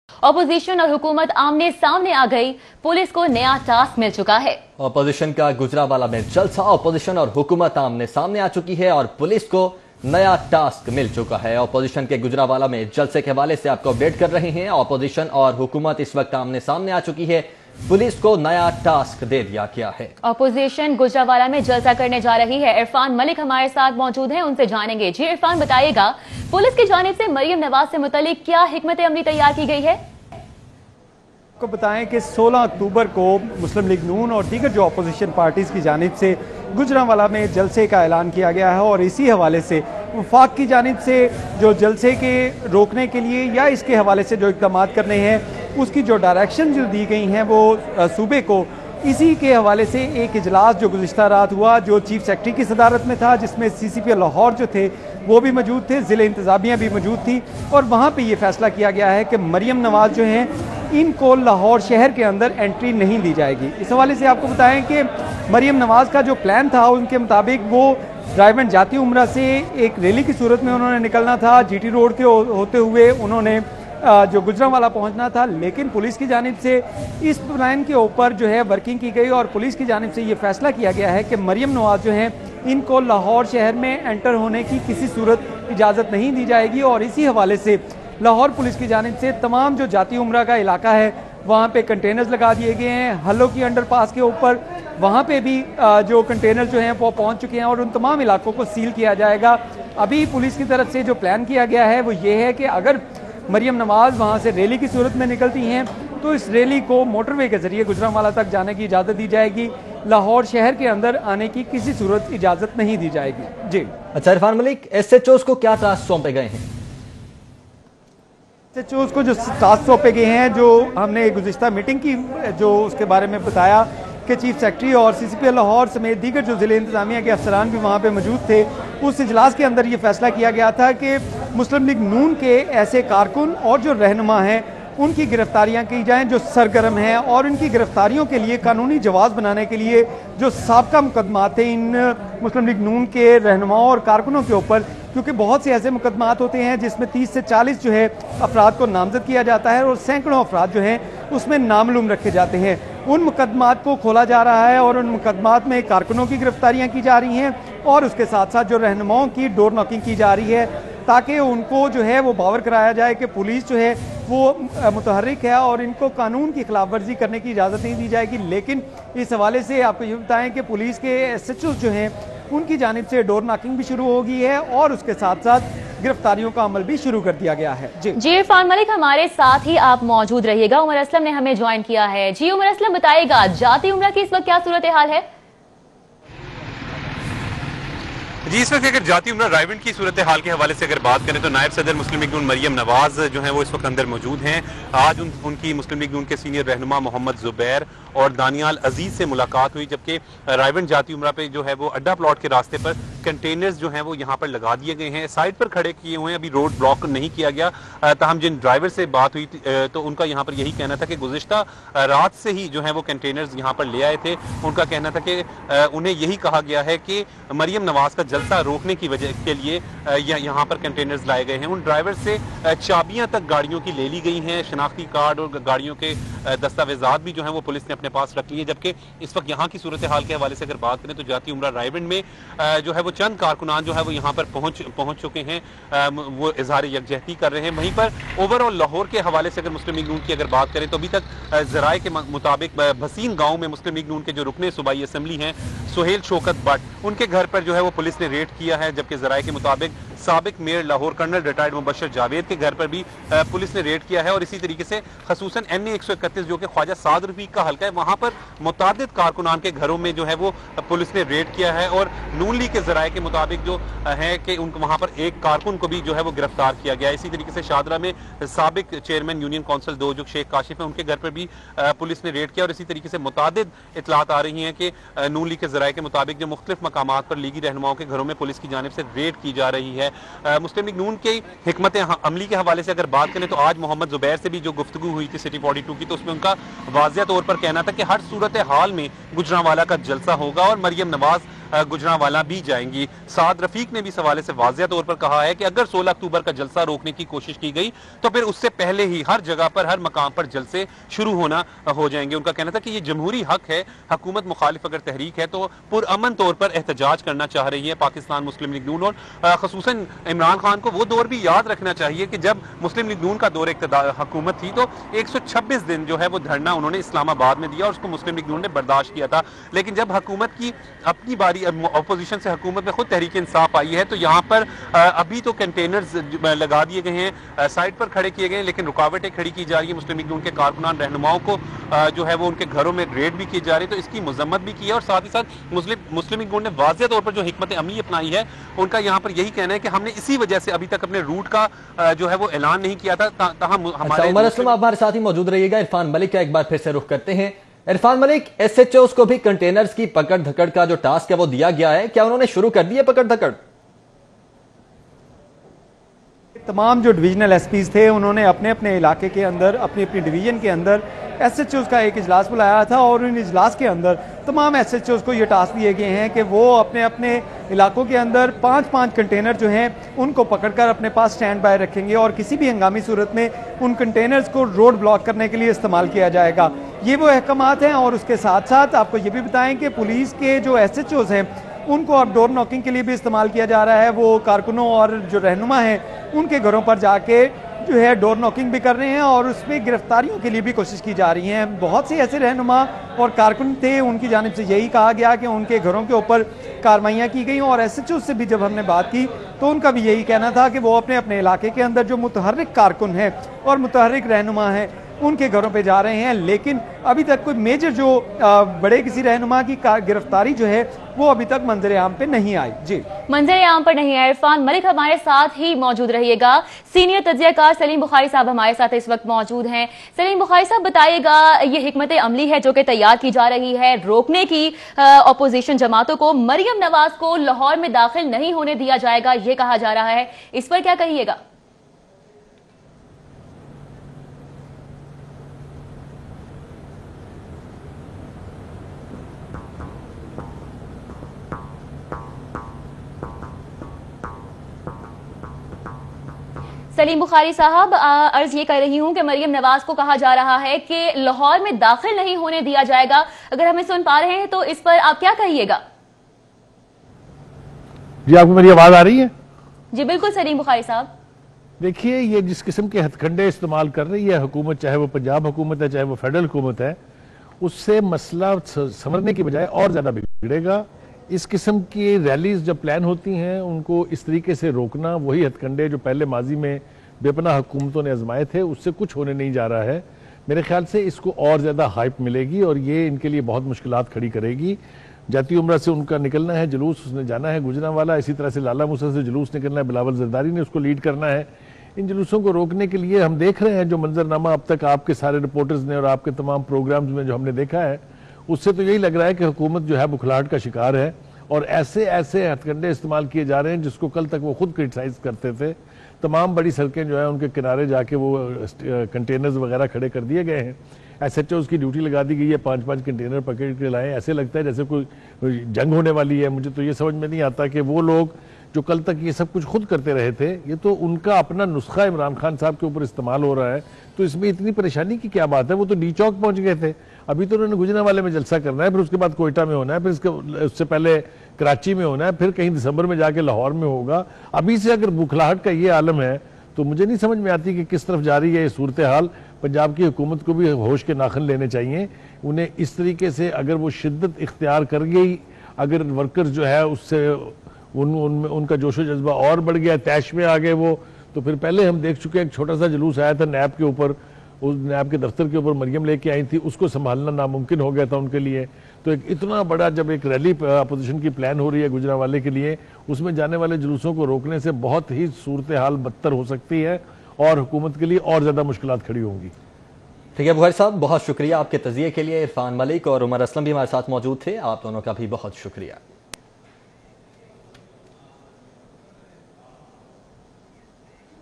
Opposition और हुकूमत आमने सामने आ गई। पुलिस को नया टास्क मिल चुका है। ऑपोजिशन का गुजरांवाला में जलसा। ऑपोजिशन और हुकूमत आमने सामने आ चुकी है और पुलिस को नया टास्क मिल चुका है। ऑपोजिशन के गुजरांवाला में जलसे के हवाले से आपको अपडेट कर रहे हैं। ऑपोजिशन और हुकूमत इस वक्त आमने सामने आ चुकी है। पुलिस को नया टास्क दे दिया गया है। ऑपोजिशन गुजरांवाला में जलसा करने जा रही है। इरफान मलिक हमारे साथ मौजूद हैं, उनसे जानेंगे। जी इरफान, बताइएगा पुलिस की जानिब से मरियम नवाज से मुतालिक क्या हिकमत अमली तैयार की गई है? को बताएं कि 16 अक्टूबर को मुस्लिम लीग नून और दीगर जो अपोजिशन पार्टीज़ की जानिब से गुजरांवाला में जलसे का ऐलान किया गया है और इसी हवाले से वफाक की जानिब से जो जलसे के रोकने के लिए या इसके हवाले से जो इक़दाम करने हैं उसकी जो डायरेक्शन जो दी गई हैं वो सूबे को, इसी के हवाले से एक इजलास जो गुज़िश्ता रात हुआ जो चीफ सेक्रेटरी की सदारत में था, जिसमें CCP लाहौर जो थे वो भी मौजूद थे, ज़िले इंतज़ामिया भी मौजूद थी और वहाँ पे ये फैसला किया गया है कि मरियम नवाज जो हैं इनको लाहौर शहर के अंदर एंट्री नहीं दी जाएगी। इस हवाले से आपको बताएं कि मरियम नवाज का जो प्लान था उनके मुताबिक वो ड्राइवन जाती उम्रा से एक रैली की सूरत में उन्होंने निकलना था। GT रोड के होते हुए उन्होंने जो गुजरांवाला पहुंचना था, लेकिन पुलिस की जानिब से इस प्लान के ऊपर जो है वर्किंग की गई और पुलिस की जानिब से ये फैसला किया गया है कि मरियम नवाज जो हैं इनको लाहौर शहर में एंटर होने की किसी सूरत इजाज़त नहीं दी जाएगी। और इसी हवाले से लाहौर पुलिस की जानिब से तमाम जो जाती उम्रा का इलाका है वहाँ पे कंटेनर्स लगा दिए गए हैं। हल्लो की अंडरपास के ऊपर वहाँ पे भी जो कंटेनर्स जो हैं वो पहुँच चुके हैं और उन तमाम इलाकों को सील किया जाएगा। अभी पुलिस की तरफ से जो प्लान किया गया है वो ये है कि अगर मरियम नवाज वहाँ से रैली की सूरत में निकलती हैं तो इस रैली को मोटरवे के जरिए गुजरांवाला तक जाने की इजाज़त दी जाएगी। लाहौर शहर के अंदर आने की किसी सूरत इजाज़त नहीं दी जाएगी। जी अच्छा इरफान मलिक, SHOs को क्या टास्क सौंपे गए हैं? SHOs को जो टास्क सौंपे गए हैं, जो हमने गुज़िश्ता मीटिंग की जो उसके बारे में बताया कि चीफ सेक्रेटरी और CCP लाहौर समेत दीगर जो ज़िले इंतज़ामिया के अफसरान भी वहाँ पे मौजूद थे, उस इजलास के अंदर ये फैसला किया गया था कि मुस्लिम लीग नून के ऐसे कारकुन और जो रहनुमा हैं उनकी गिरफ्तारियां की जाएं जो सरगर्म हैं और उनकी गिरफ्तारियों के लिए कानूनी जवाब बनाने के लिए जो साबका मुकदमात थे इन मुस्लिम लीग नून के रहनुमाओं और कारकुनों के ऊपर, क्योंकि बहुत से ऐसे मुकदमात होते हैं जिसमें 30 से 40 जो है अफराद को नामजद किया जाता है और सैकड़ों अफराद जो हैं उसमें नामलूम रखे जाते हैं। उन मुकदमात को खोला जा रहा है और उन मुकदमात में कारकुनों की गिरफ्तारियां की जा रही हैं और उसके साथ साथ जो रहनुमाओं की डोर नॉकिंग की जा रही है ताकि उनको जो है वो बावर कराया जाए कि पुलिस जो है वो मुतहर्रिक है और इनको कानून की खिलाफ वर्जी करने की इजाज़त नहीं दी जाएगी। लेकिन इस हवाले से आपको ये बताएं कि पुलिस के SHOs जो हैं उनकी जानिब से डोर नॉकिंग भी शुरू हो गई है और उसके साथ साथ गिरफ्तारियों का अमल भी शुरू कर दिया गया है। जी इरफान मलिक, हमारे साथ ही आप मौजूद रहिएगा। उमर असलम ने हमें ज्वाइन किया है। जी उमर असलम, बताइएगा जाती उम्रा की इस वक्त क्या सूरत हाल है? जी इस वक्त अगर जाती उम्रा राइवेंट की सूरत हाल के हवाले से अगर बात करें तो नायब सदर मुस्लिम लीग नून मरियम नवाज जो है वो इस वक्त अंदर मौजूद हैं। आज उनकी मुस्लिम लीग नून के सीनियर रहनुमा मोहम्मद जुबैर और दानियाल अजीज से मुलाकात हुई, जबकि राइवेंट जाती उम्रा पे जो है वो अड्डा प्लॉट के रास्ते पर कंटेनर्स जो हैं वो यहाँ पर लगा दिए गए हैं, साइड पर खड़े किए हुए हैं, अभी रोड ब्लॉक नहीं किया गया। ताहम जिन ड्राइवर से बात हुई तो उनका यहाँ पर यही कहना था कि गुज़िश्ता रात से ही जो है वो कंटेनर्स यहाँ पर ले आए थे। उनका कहना था कि उन्हें यही कहा गया है कि मरियम नवाज का जलसा रोकने की वजह के लिए यहाँ पर कंटेनर्स लाए गए हैं। उन ड्राइवर से चाबियां तक गाड़ियों की ले ली गई हैं, शनाख्ती कार्ड और गाड़ियों के दस्तावेजात भी जो है वो पुलिस ने अपने पास रख लिए। जबकि इस वक्त यहाँ की सूरत हाल के हवाले से अगर बात करें तो जाती उम्रा राइवेंट में जो है वो चंद कारकुनान जो है वो यहाँ पर पहुंच चुके हैं, वो इजहार यकजहती कर रहे हैं। वहीं पर ओवरऑल लाहौर के हवाले से अगर मुस्लिम लीग नून की अगर बात करें तो अभी तक जराए के मुताबिक भसीन गाँव में मुस्लिम लीग नून के जो रुकने सूबाई असम्बली हैं सुहेल शौकत भट्ट, उनके घर पर जो है वो पुलिस ने रेड किया है। जबकि जराए के मुताबिक साबिक mayor Lahore colonel retired Mubashar Javed के घर पर भी पुलिस ने रेड किया है। और इसी तरीके से खसूसन NA 131 जो कि ख्वाजा साद रफीक का हल्का है, वहां पर मुतादिद कारकुनान के घरों में जो है वो पुलिस ने रेड किया है। और नून लीग के जराए के मुताबिक जो है कि उनको वहां पर एक कारकुन को भी जो है वो गिरफ्तार किया गया। इसी तरीके से शादरा में साबिक चेयरमैन यूनियन काउंसिल 2 जो शेख काशिफ है उनके घर पर भी पुलिस ने रेड किया। और इसी तरीके से मुतादिद इतलात आ रही हैं कि नून लीग के जराए के मुताबिक जो मुख्तलिफ मकामात पर लीगी रहनुमाओं के घरों में पुलिस की जानिब से रेड की जा रही है। मुस्लिम लीग नून की हिकमत अमली के हवाले से अगर बात करें तो आज मोहम्मद जुबैर से भी जो गुफ्तगू हुई थी सिटी 42 की, तो उसमें उनका वाज़िया तौर पर कहना था कि हर सूरत हाल में गुजरांवाला का जलसा होगा और मरियम नवाज गुजरांवाला भी जाएंगी। साद रफीक ने भी इस हवाले से वाज़ेह तौर पर कहा है कि अगर 16 अक्टूबर का जलसा रोकने की कोशिश की गई तो फिर उससे पहले ही हर जगह पर, हर मकाम पर जलसे शुरू होना हो जाएंगे। उनका कहना था कि ये जमहूरी हक है, हुकूमत मुखालिफ अगर तहरीक है तो पुरअमन तौर पर एहतजाज करना चाह रही है पाकिस्तान मुस्लिम लीग नून, और खसूसन इमरान खान को वो दौर भी याद रखना चाहिए कि जब मुस्लिम लीग नून का दौर हुकूमत थी तो 126 दिन जो है वो धरना उन्होंने इस्लामाबाद में दिया और उसको मुस्लिम लीग नून ने बर्दाश्त किया था। लेकिन जब हुकूमत की अपनी बारी, अपोजिशन से हुकूमत में खुद तहरीक इंसाफ आई है तो यहाँ पर अभी तो कंटेनर्स लगा दिए गए हैं, साइड पर खड़े किए गए हैं, लेकिन रुकावटें खड़ी की जा रही है। मुस्लिम लीग नून के कारकुनान रहनुमाओं को जो है वो उनके घरों में रेड भी की जा रही है, तो इसकी मजम्मत भी की है। और साथ ही साथ मुस्लिम लीग नून ने वाज़ेह तौर पर जो हिकमत अमली अपनाई है, उनका यहाँ पर यही कहना है कि हमने इसी वजह से अभी तक अपने रूट का जो है वो ऐलान नहीं किया था। हमारे उमर असलम आप हमारे साथ ही मौजूद रहिएगा। इरफान मलिक का एक बार फिर से रुख करते हैं। इरफान मलिक, SHOs को भी कंटेनर्स की पकड़ धकड़ का जो टास्क है वो दिया गया है, क्या उन्होंने शुरू कर दी है पकड़ धकड़? तमाम जो डिवीजनल एसपीज थे उन्होंने अपने अपने इलाके के अंदर, अपनी अपनी डिवीजन के अंदर SHOs का एक इजलास बुलाया था और उन इजलास के अंदर तमाम SHOs को ये टास्क दिए गए हैं कि वो अपने अपने इलाकों के अंदर 5-5 कंटेनर जो हैं उनको पकड़कर अपने पास स्टैंड बाय रखेंगे और किसी भी हंगामी सूरत में उन कंटेनर्स को रोड ब्लॉक करने के लिए इस्तेमाल किया जाएगा। ये वो अहकामात हैं। और उसके साथ साथ आपको ये भी बताएं कि पुलिस के जो SHOs हैं उनको अब डोर नॉकिंग के लिए भी इस्तेमाल किया जा रहा है। वो कारकुनों और जो रहनुमा हैं उनके घरों पर जाके जो है डोर नॉकिंग भी कर रहे हैं और उसमें गिरफ्तारियों के लिए भी कोशिश की जा रही है। बहुत से ऐसे रहनुमा और कारकुन थे, उनकी जानिब से यही कहा गया कि उनके घरों के ऊपर कार्रवाइयाँ की गई। और SHO से भी जब हमने बात की तो उनका भी यही कहना था कि वो अपने अपने इलाके के अंदर जो मुतहर्रिक कारकुन हैं और मुतहर्रिक रहनुमा हैं उनके घरों पे जा रहे हैं। लेकिन अभी तक कोई मेजर जो बड़े किसी रहनुमा की गिरफ्तारी जो है वो अभी तक मंजर आम पे नहीं आई। जी, मंजर आम पर नहीं है। इरफान मलिक हमारे साथ ही मौजूद रहिएगा। सीनियर तज्जियाकार सलीम बुखारी साहब हमारे साथ इस वक्त मौजूद हैं। सलीम बुखारी साहब, बताइएगा, ये हिकमत अमली है जो कि तैयार की जा रही है रोकने की अपोजिशन जमातों को, मरियम नवाज को लाहौर में दाखिल नहीं होने दिया जाएगा, ये कहा जा रहा है, इस पर क्या कहिएगा? सलीम बुखारी साहब, अर्ज ये कर रही हूं कि मरियम नवाज को कहा जा रहा है कि लाहौर में दाखिल नहीं होने दिया जाएगा। अगर हमें सुन पा रहे हैं तो इस पर आप क्या कहिएगा? जी, आपको मेरी आवाज आ रही है? जी बिल्कुल सलीम बुखारी साहब। देखिए, ये जिस किस्म के हथकंडे इस्तेमाल कर रही है हुकूमत, चाहे वो पंजाब हुकूमत है चाहे वो फेडरल हुकूमत है, उससे मसला संवरने की बजाय और ज्यादा बिगड़ेगा। इस किस्म की रैलीज जब प्लान होती हैं उनको इस तरीके से रोकना, वही हथकंडे जो पहले माजी में बेपनाह हुकूमतों ने आजमाए थे, उससे कुछ होने नहीं जा रहा है। मेरे ख्याल से इसको और ज्यादा हाइप मिलेगी और ये इनके लिए बहुत मुश्किलात खड़ी करेगी। जाती उम्र से उनका निकलना है जुलूस, उसने जाना है गुजरांवाला, इसी तरह से लाला मूसा से जुलूस निकलना है, बिलावल जरदारी ने उसको लीड करना है। इन जुलूसों को रोकने के लिए हम देख रहे हैं जो मंजरनामा अब तक आपके सारे रिपोर्टर्स ने और आपके तमाम प्रोग्राम्स में जो हमने देखा है, उससे तो यही लग रहा है कि हुकूमत जो है बुखलाहट का शिकार है और ऐसे ऐसे हथकंडे इस्तेमाल किए जा रहे हैं जिसको कल तक वो खुद क्रिटिसाइज करते थे। तमाम बड़ी सड़कें जो है उनके किनारे जाके वो कंटेनर्स वगैरह खड़े कर दिए गए हैं। SHOs की ड्यूटी लगा दी गई है, 5-5 कंटेनर पकड़ के लाएं। ऐसे लगता है जैसे कोई जंग होने वाली है। मुझे तो ये समझ में नहीं आता कि वो लोग जो कल तक ये सब कुछ खुद करते रहे थे, ये तो उनका अपना नुस्खा इमरान खान साहब के ऊपर इस्तेमाल हो रहा है। तो इसमें इतनी परेशानी की क्या बात है? वो तो डी चौक पहुंच गए थे, अभी तो उन्होंने गुजरांवाले में जलसा करना है, फिर उसके बाद कोयटा में होना है, फिर उससे पहले कराची में होना है, फिर कहीं दिसंबर में जाके लाहौर में होगा। अभी से अगर बुखलाहट का ये आलम है तो मुझे नहीं समझ में आती कि किस तरफ जा रही है ये सूरत हाल। पंजाब की हुकूमत को भी होश के नाखन लेने चाहिए। उन्हें इस तरीके से अगर वो शिद्दत इख्तियार कर गई, अगर वर्कर्स जो है उससे उनका जोशो जज्बा और बढ़ गया, तैश में आ गए वो, तो फिर पहले हम देख चुके हैं एक छोटा सा जुलूस आया था नैब के ऊपर, उस नैब के दफ्तर के ऊपर मरियम लेके आई थी, उसको संभालना नामुमकिन हो गया था उनके लिए। तो एक इतना बड़ा जब एक रैली अपोजिशन की प्लान हो रही है गुजरांवाले के लिए, उसमें जाने वाले जुलूसों को रोकने से बहुत ही सूरत हाल बदतर हो सकती है और हुकूमत के लिए और ज्यादा मुश्किलात खड़ी होंगी। ठीक है बुखारी साहब, बहुत शुक्रिया आपके तजिए के लिए। इरफान मलिक और उमर असलम भी हमारे साथ मौजूद थे, आप दोनों का भी बहुत शुक्रिया।